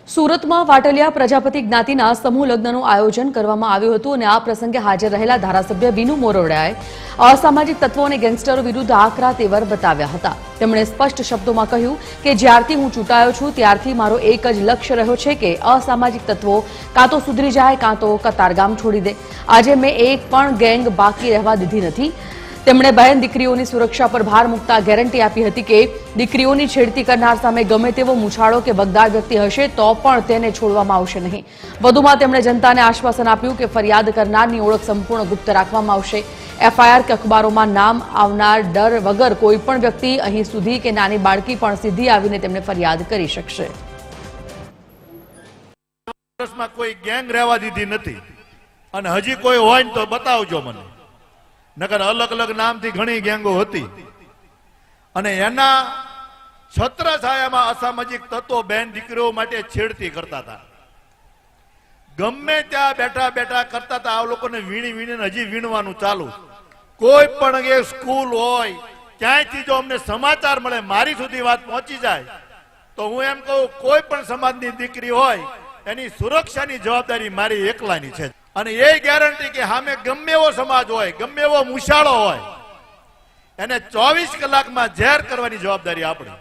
સુરતમાં વાટલિયા પ્રજાપતિ જ્ઞાતિના સમૂહ લગ્નનું આયોજન કરવામાં આવ્યું હતું અને આ પ્રસંગે હાજર રહેલા ધારાસભ્ય વિનુ મોરવડાએ અસામાજિક તત્વો અને ગેંગસ્ટરો વિરુદ્ધ આકરા તેવર બતાવ્યા હતા। તેમણે સ્પષ્ટ શબ્દોમાં કહ્યું કે જ્યારથી હું ચૂંટાયો છું ત્યારથી મારો એક જ લક્ષ્ય રહ્યો છે કે અસામાજિક તત્વો કાં તો સુધરી જાય કાં તો કતારગામ છોડી દે। આજે મેં એક પણ ગેંગ બાકી રહેવા દીધી નથી। તેમણે બહેન દીકરીઓની સુરક્ષા પર ભાર મૂકતા ગેરંટી આપી હતી કે દીકરીઓની છેડતી કરનાર સામે ગમે તેવો મૂછાળો કે વગદાર વ્યક્તિ હશે તો પણ તેને છોડવામાં આવશે નહીં। વધુમાં તેમણે જનતાને આશ્વાસન આપ્યું કે ફરિયાદ કરનારની ઓળખ સંપૂર્ણ ગુપ્ત રાખવામાં આવશે। એફઆઈઆર કે અખબારોમાં નામ આવનાર ડર વગર કોઈ પણ વ્યક્તિ અહીં સુધી કે નાની બાળકી પણ સીધી આવીને તેમને ફરિયાદ કરી શકશે। કોઈ ગેંગ રહેવા દીધી નથી અને હજી કોઈ હોય તો બતાવજો મને, નકર અલગ અલગ નામથી ઘણી ગેંગો હતી અને એના છત્રછાયામાં અસામાજિક તત્વો બેન દીકરીઓ માટે છેડતી કરતા હતા। ગમે ત્યાં બેઠા બેઠા કરતા હતા। આ લોકોને વીણી વીણીને હજી વીણવાનું ચાલુ। કોઈ પણ એ સ્કૂલ હોય ક્યાંયથી જો અમને સમાચાર મળે, મારી સુધી વાત પહોંચી જાય તો હું એમ કહું કોઈ પણ સમાજની દીકરી હોય એની સુરક્ષાની જવાબદારી મારી એકલાની છે અને એ ગેરંટી કે સામે ગમે એવો સમાજ હોય, ગમે એવો મૂછાળો હોય, એને 24 કલાકમાં ઝેર કરવાની જવાબદારી આપણી।